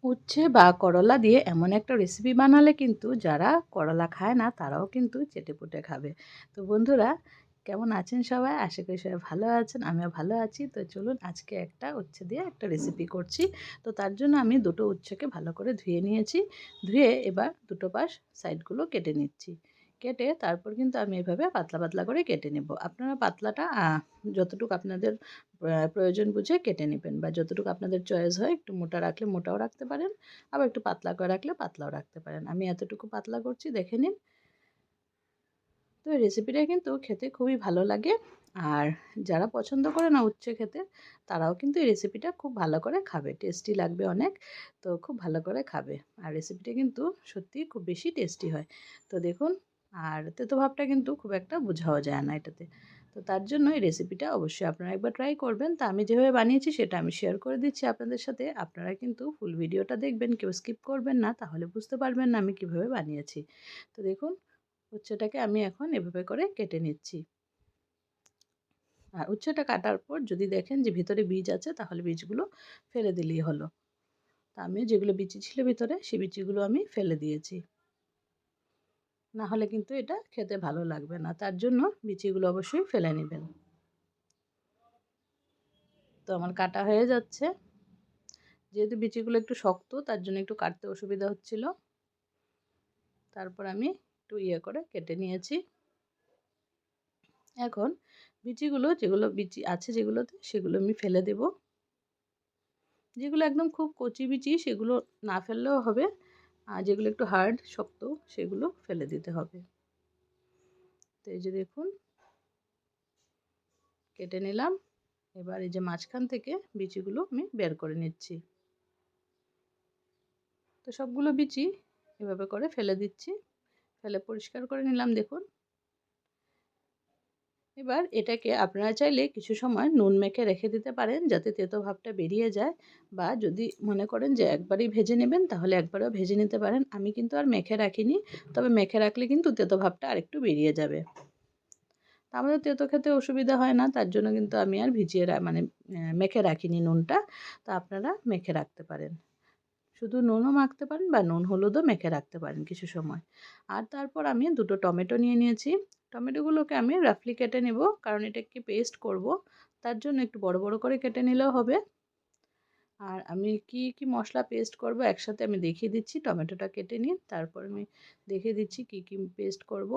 উচ্ছে বা করলা দিয়ে এমন একটা রেসিপি বানালে কিন্তু যারা করলা খায় না তারাও কিন্তু চেটেপুটে খাবে। তো বন্ধুরা, কেমন আছেন সবাই? আশা করি সবাই ভালো আছেন, আমিও ভালো আছি। তো চলুন আজকে একটা উচ্ছে দিয়ে একটা রেসিপি করছি। তো তার জন্য আমি দুটো উচ্ছেকে ভালো করে ধুয়ে নিয়েছি। ধুয়ে এবার দুটো পাশ সাইডগুলো কেটে নিচ্ছি। কেটে তারপর কিন্তু আমি এভাবে পাতলা পাতলা করে কেটে নেব। আপনারা পাতলাটা যতটুকু আপনাদের প্রয়োজন বুঝে কেটে নেবেন, বা যতটুকু আপনাদের চয়েস হয়, একটু মোটা রাখলে মোটাও রাখতে পারেন, আবার একটু পাতলা করে রাখলে পাতলাও রাখতে পারেন। আমি এতটুকু পাতলা করছি, দেখে নিন। তো এই রেসিপিটা কিন্তু খেতে খুবই ভালো লাগে। আর যারা পছন্দ করে না উচ্ছে খেতে, তারাও কিন্তু এই রেসিপিটা খুব ভালো করে খাবে, টেস্টি লাগবে অনেক। তো খুব ভালো করে খাবে। আর রেসিপিটা কিন্তু সত্যিই খুব বেশি টেস্টি হয়। তো দেখুন, আর তেতো ভাবটা কিন্তু খুব একটা বোঝাও যায় না এটাতে। তো তার জন্য এই রেসিপিটা অবশ্যই আপনারা একবার ট্রাই করবেন। তা আমি যেভাবে বানিয়েছি সেটা আমি শেয়ার করে দিচ্ছি আপনাদের সাথে। আপনারা কিন্তু ফুল ভিডিওটা দেখবেন, কেউ স্কিপ করবেন না, তাহলে বুঝতে পারবেন না আমি কীভাবে বানিয়েছি। তো দেখুন, উচ্ছেটাকে আমি এখন এভাবে করে কেটে নিচ্ছি। আর উচ্ছেটা কাটার পর যদি দেখেন যে ভিতরে বীজ আছে, তাহলে বীজগুলো ফেলে দিলেই হলো। তা আমি যেগুলো বিচি ছিল ভিতরে, সেই বিচিগুলো আমি ফেলে দিয়েছি। না হলে কিন্তু এটা খেতে ভালো লাগবে না, তার জন্য বিচিগুলো অবশ্যই ফেলে নেবেন। তো আমার কাটা হয়ে যাচ্ছে। যেহেতু বিচিগুলো একটু শক্ত, তার জন্য একটু কাটতে অসুবিধা হচ্ছিল। তারপর আমি একটু করে কেটে নিয়েছি। এখন বিচিগুলো, যেগুলো বিচি আছে যেগুলোতে, সেগুলো আমি ফেলে দেব। যেগুলো একদম খুব কচি বিচি সেগুলো না ফেললেও হবে, আর যেগুলো একটু হার্ড শক্ত সেগুলো ফেলে দিতে হবে। তো এই যে দেখুন, কেটে নিলাম। এবার এই যে মাঝখান থেকে বিচিগুলো আমি বের করে নিচ্ছি। তো সবগুলো বিচি এভাবে করে ফেলে দিচ্ছি, ফেলে পরিষ্কার করে নিলাম। দেখুন, এবার এটাকে আপনারা চাইলে কিছু সময় নুন মেখে রেখে দিতে পারেন, যাতে তেতো ভাবটা বেরিয়ে যায়। বা যদি মনে করেন যে একবারেই ভেজে নেবেন, তাহলে একবারেও ভেজে নিতে পারেন। আমি কিন্তু আর মেখে রাখিনি, তবে মেখে রাখলে কিন্তু তেতো ভাবটা আরেকটু বেরিয়ে যাবে। তা আমাদের তেতো খেতে অসুবিধা হয় না, তার জন্য কিন্তু আমি আর মানে মেখে রাখিনি নুনটা। তো আপনারা মেখে রাখতে পারেন, শুধু নুনও মাখতে পারেন বা নুন হলুদও মেখে রাখতে পারেন কিছু সময়। আর তারপর আমি দুটো টমেটো নিয়ে নিয়েছি। টমেটোগুলোকে আমি রাফলি কেটে নেব, কারণ এটাকে পেস্ট করব। তার জন্য একটু বড় বড় করে কেটে নিলেও হবে। আর আমি কি কি মশলা পেস্ট করব একসাথে আমি দেখিয়ে দিচ্ছি। টমেটোটা কেটে নিন, তারপর আমি দেখিয়ে দিচ্ছি কি কি পেস্ট করব।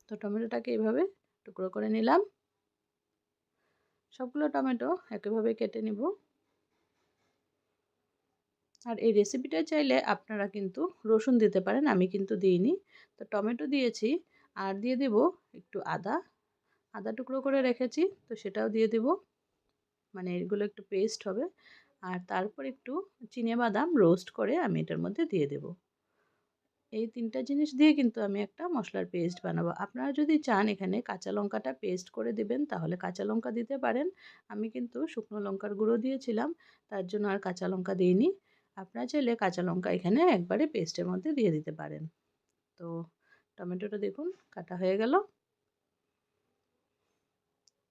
তো টমেটোটাকে এভাবে টুকরো করে নিলাম। সবগুলো টমেটো একইভাবে কেটে নেব। আর এই রেসিপিটা চাইলে আপনারা কিন্তু রসুন দিতে পারেন, আমি কিন্তু দিইনি। তো টমেটো দিয়েছি, আর দিয়ে দেব একটু আদা। আদা টুকরো করে রেখেছি, তো সেটাও দিয়ে দেব, মানে এগুলো একটু পেস্ট হবে। আর তারপর একটু চিনেবাদাম রোস্ট করে আমি এটার মধ্যে দিয়ে দেব। এই তিনটা জিনিস দিয়ে কিন্তু আমি একটা মশলার পেস্ট বানাবো। আপনারা যদি চান এখানে কাঁচা লঙ্কাটা পেস্ট করে দেবেন, তাহলে কাঁচা লঙ্কা দিতে পারেন। আমি কিন্তু শুকনো লঙ্কার গুঁড়ো দিয়েছিলাম, তার জন্য আর কাঁচা লঙ্কা দিইনি। আপনারা চাইলে কাঁচা লঙ্কা এখানে একবারে পেস্টের মধ্যে দিয়ে দিতে পারেন। তো টমেটোটা দেখুন কাটা হয়ে গেল।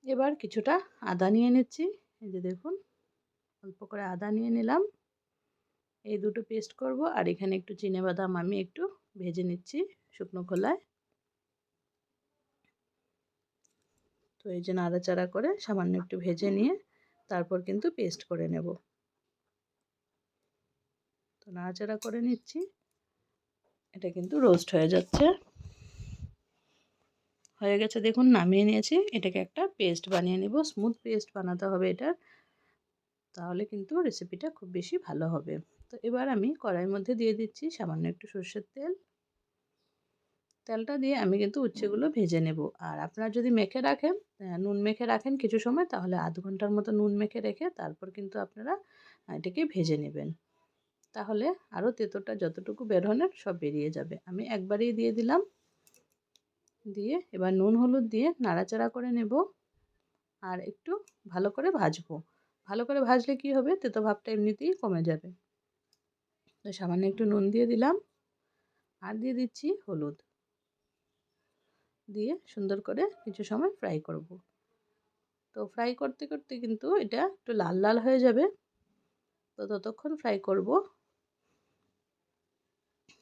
এবার কিছুটা আদা নিয়ে নিচ্ছি। এই যে দেখুন, অল্প করে আদা নিয়ে নিলাম। এই দুটো পেস্ট করব। আর এখানে একটু চিনেবাদাম আমি একটু ভেজে নিচ্ছি শুকনো খোলায়। তো এই যে নাড়াচাড়া করে সামান্য একটু ভেজে নিয়ে তারপর কিন্তু পেস্ট করে নেব। তো নাড়াচাড়া করে নিচ্ছি, এটা কিন্তু রোস্ট হয়ে যাচ্ছে। হয়ে গেছে দেখুন, নামিয়ে নিয়েছি। এটাকে একটা পেস্ট বানিয়ে নেব, স্মুথ পেস্ট বানাতে হবে এটা, তাহলে কিন্তু রেসিপিটা খুব বেশি ভালো হবে। তো এবার আমি কড়াইয়ের মধ্যে দিয়ে দিচ্ছি সামান্য একটু সরষের তেল। তেলটা দিয়ে আমি কিন্তু উচ্ছেগুলো ভেজে নেব। আর আপনারা যদি মেখে রাখেন, নুন মেখে রাখেন কিছু সময়, তাহলে আধ ঘন্টার মতো নুন মেখে রেখে তারপর কিন্তু আপনারা এটাকে ভেজে নেবেন। তাহলে আরও তেঁতোটা যতটুকু বেরোনোর সব বেরিয়ে যাবে। আমি একবারেই দিয়ে দিলাম। দিয়ে এবার নুন হলুদ দিয়ে নাড়াচাড়া করে নেব, আর একটু ভালো করে ভাজবো। ভালো করে ভাজলে কি হবে, তেতো ভাবটা এমনিতেই কমে যাবে। তো সামান্য একটু নুন দিয়ে দিলাম, আর দিয়ে দিচ্ছি হলুদ। দিয়ে সুন্দর করে কিছু সময় ফ্রাই করব। তো ফ্রাই করতে করতে কিন্তু এটা একটু লাল লাল হয়ে যাবে। তো ততক্ষণ ফ্রাই করব,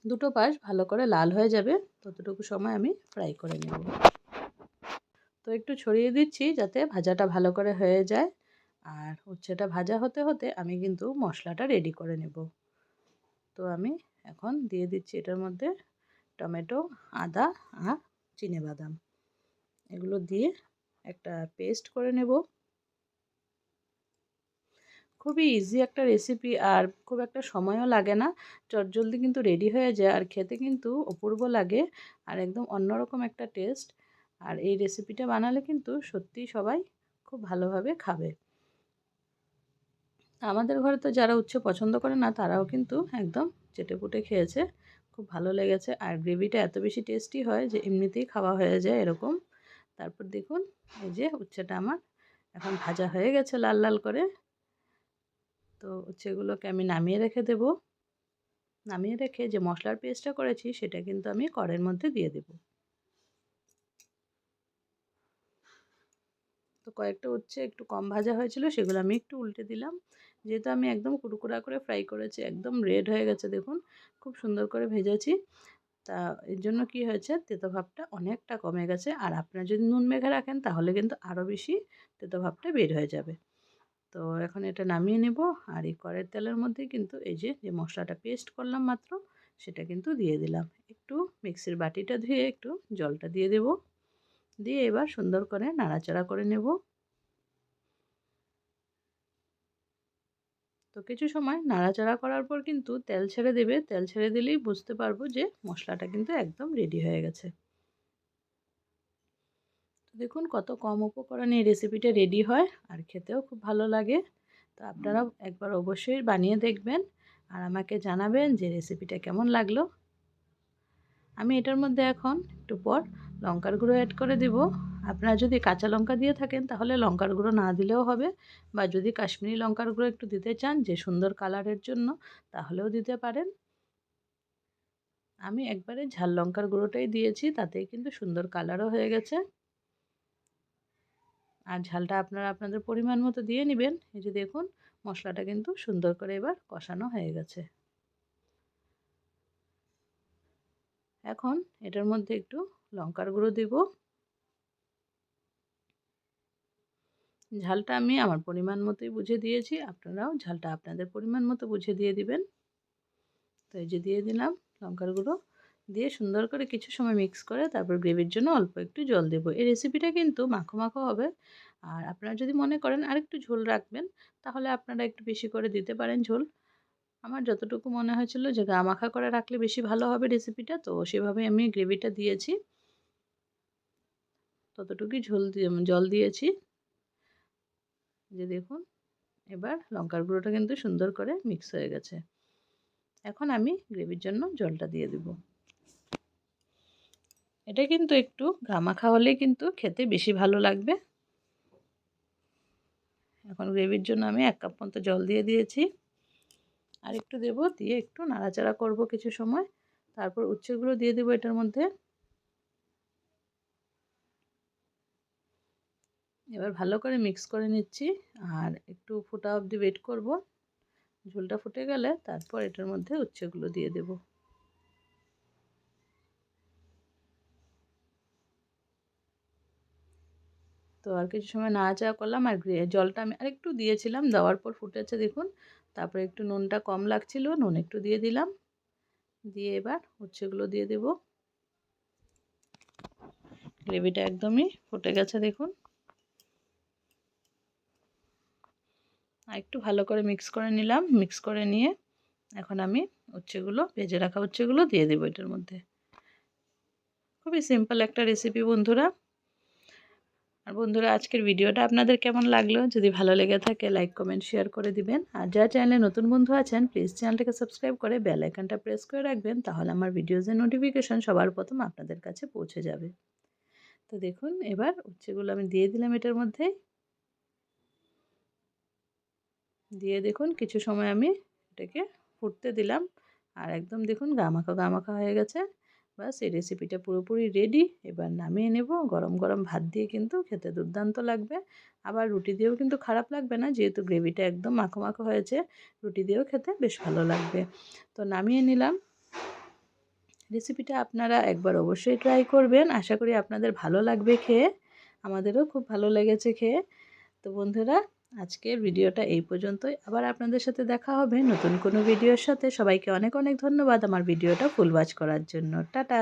দুটো পাশ ভালো করে লাল হয়ে যাবে ততটুকু সময় আমি ফ্রাই করে নেব। তো একটু ছড়িয়ে দিচ্ছি যাতে ভাজাটা ভালো করে হয়ে যায়। আর উচ্ছেটা ভাজা হতে হতে আমি কিন্তু মশলাটা রেডি করে নেব। তো আমি এখন দিয়ে দিচ্ছি এটার মধ্যে টমেটো, আদা আর চিনেবাদাম, এগুলো দিয়ে একটা পেস্ট করে নেব। খুবই ইজি একটা রেসিপি, আর খুব একটা সময়ও লাগে না, চটজলদি কিন্তু রেডি হয়ে যায়, আর খেতে কিন্তু অপূর্ব লাগে, আর একদম অন্যরকম একটা টেস্ট। আর এই রেসিপিটা বানালে কিন্তু সত্যিই সবাই খুব ভালোভাবে খাবে। আমাদের ঘরে তো যারা উচ্ছে পছন্দ করে না তারাও কিন্তু একদম চেটেপুটে খেয়েছে, খুব ভালো লেগেছে। আর গ্রেভিটা এত বেশি টেস্টি হয় যে এমনিতেই খাওয়া হয়ে যায় এরকম। তারপর দেখুন এই যে উচ্ছেটা আমার এখন ভাজা হয়ে গেছে লাল লাল করে। তো উচ্ছেগুলোকে আমি নামিয়ে রেখে দেব। নামিয়ে রেখে যে মশলার পেস্টটা করেছি সেটা কিন্তু আমি কড়াইয়ের মধ্যে দিয়ে দেব। তো কয়েকটা উচ্ছে একটু কম ভাজা হয়েছিল, সেগুলো আমি একটু উল্টে দিলাম। যেহেতু আমি একদম কুড়কুড়া করে ফ্রাই করেছি, একদম রেড হয়ে গেছে দেখুন, খুব সুন্দর করে ভেজেছি। তা এর জন্য কি হয়েছে, তেতো ভাবটা অনেকটা কমে গেছে। আর আপনারা যদি নুন মেখে রাখেন তাহলে কিন্তু আরও বেশি তেতো ভাবটা বের হয়ে যাবে। তো এখন এটা নামিয়ে নেব। আর এই কড়াইয়ের তেলের মধ্যে কিন্তু এই যে মশলাটা পেস্ট করলাম মাত্র, সেটা কিন্তু দিয়ে দিলাম। একটু মিক্সির বাটিটা ধুয়ে একটু জলটা দিয়ে দেব, দিয়ে এবার সুন্দর করে নাড়াচাড়া করে নেব। তো কিছু সময় নাড়াচাড়া করার পর কিন্তু তেল ছেড়ে দেবে, তেল ছেড়ে দিলেই বুঝতে পারবো যে মশলাটা কিন্তু একদম রেডি হয়ে গেছে। তো দেখুন কত কম উপকরণে এই রেসিপিটা রেডি হয়, আর খেতেও খুব ভালো লাগে। তো আপনারা একবার অবশ্যই বানিয়ে দেখবেন আর আমাকে জানাবেন যে রেসিপিটা কেমন লাগলো। আমি এটার মধ্যে এখন একটু পর লঙ্কার গুঁড়ো অ্যাড করে দেব। আপনারা যদি কাঁচা লঙ্কা দিয়ে থাকেন তাহলে লঙ্কার গুঁড়ো না দিলেও হবে, বা যদি কাশ্মীরি লঙ্কার গুঁড়ো একটু দিতে চান যে সুন্দর কালারের জন্য তাহলেও দিতে পারেন। আমি একবারে ঝাল লঙ্কার গুঁড়োটাই দিয়েছি, তাতেই কিন্তু সুন্দর কালারও হয়ে গেছে। আর ঝালটা আপনারা আপনাদের পরিমাণ মতো দিয়ে নেবেন। এই যে দেখুন মশলাটা কিন্তু সুন্দর করে এবার কষানো হয়ে গেছে। এখন এটার মধ্যে একটু লঙ্কার গুঁড়ো দেব। ঝালটা আমি আমার পরিমাণ মতোই বুঝে দিয়েছি, আপনারাও ঝালটা আপনাদের পরিমাণ মতো বুঝে দিয়ে দিবেন। তো এই যে দিয়ে দিলাম লঙ্কার গুঁড়ো, দিয়ে সুন্দর করে কিছু সময় মিক্স করে তারপর গ্রেভির জন্য অল্প একটু জল দেব। এই রেসিপিটা কিন্তু মাখো মাখো হবে, আর আপনারা যদি মনে করেন আরেকটু ঝোল রাখবেন তাহলে আপনারা একটু বেশি করে দিতে পারেন ঝোল। আমার যতটুকু মনে হয়েছিল যে গা মাখা করে রাখলে বেশি ভালো হবে রেসিপিটা, তো সেভাবে আমি গ্রেভিটা দিয়েছি, ততটুকুই জল দিয়েছি। যে দেখুন এবার লঙ্কার গুঁড়োটা কিন্তু সুন্দর করে মিক্স হয়ে গেছে। এখন আমি গ্রেভির জন্য জলটা দিয়ে দেব। এটা কিন্তু একটু গামাখা হলেই কিন্তু খেতে বেশি ভালো লাগবে। এখন গ্রেভির জন্য আমি 1 কাপ মতো জল দিয়ে দিয়েছি, আর একটু দেব, দিয়ে একটু নাড়াচাড়া করব কিছু সময়। তারপর উচ্ছেগুলো দিয়ে দেব এটার মধ্যে। এবার ভালো করে মিক্স করে নিচ্ছি, আর একটু ফোটা অবধি ওয়েট করব। ঝোলটা ফুটে গেলে তারপর এটার মধ্যে উচ্ছেগুলো দিয়ে দেব। তো আর কিছু সময় নাড়াচাড়া করলাম, আর জলটা আমি আরেকটু দিয়েছিলাম, দেওয়ার পর ফুটেছে দেখুন। তারপরে একটু নুনটা কম লাগছিল, নুন একটু দিয়ে দিলাম, দিয়ে এবার উচ্ছেগুলো দিয়ে দেব। গ্রেভিটা একদমই ফুটে গেছে দেখুন। আর একটু ভালো করে মিক্স করে নিলাম, মিক্স করে নিয়ে এখন আমি উচ্ছেগুলো, ভেজে রাখা উচ্ছেগুলো দিয়ে দেবো এটার মধ্যে। খুবই সিম্পল একটা রেসিপি বন্ধুরা। আর বন্ধুরা আজকের ভিডিওটা আপনাদের কেমন লাগলো, যদি ভালো লেগে থাকে লাইক কমেন্ট শেয়ার করে দিবেন। আর যারা চ্যানেলে নতুন বন্ধু আছেন প্লিজ চ্যানেলটাকে সাবস্ক্রাইব করে বেল আইকনটা প্রেস করে রাখবেন, তাহলে আমার ভিডিওজের নোটিফিকেশন সবার প্রথম আপনাদের কাছে পৌঁছে যাবে। তো দেখুন এবার উচ্ছেগুলো আমি দিয়ে দিলাম এটার মধ্যে, দিয়ে দেখুন কিছু সময় আমি এটাকে ফুটতে দিলাম। আর একদম দেখুন গামাখা গামাখা হয়ে গেছে। বাস এই রেসিপিটা পুরোপুরি রেডি। এবার নামিয়ে নেব। গরম গরম ভাত দিয়ে কিন্তু খেতে দুর্দান্ত লাগবে, আবার রুটি দিয়েও কিন্তু খারাপ লাগবে না, যেহেতু গ্রেভিটা একদম মাখো মাখো হয়েছে, রুটি দিয়েও খেতে বেশ ভালো লাগবে। তো নামিয়ে নিলাম। রেসিপিটা আপনারা একবার অবশ্যই ট্রাই করবেন, আশা করি আপনাদের ভালো লাগবে খেয়ে, আমাদেরও খুব ভালো লেগেছে খেয়ে। তো বন্ধুরা, আজকের ভিডিওটা এই পর্যন্তই। আবার আপনাদের সাথে দেখা হবে নতুন কোনো ভিডিওর সাথে। সবাইকে অনেক অনেক ধন্যবাদ আমার ভিডিওটা ফুল ওয়াচ করার জন্য। টাটা।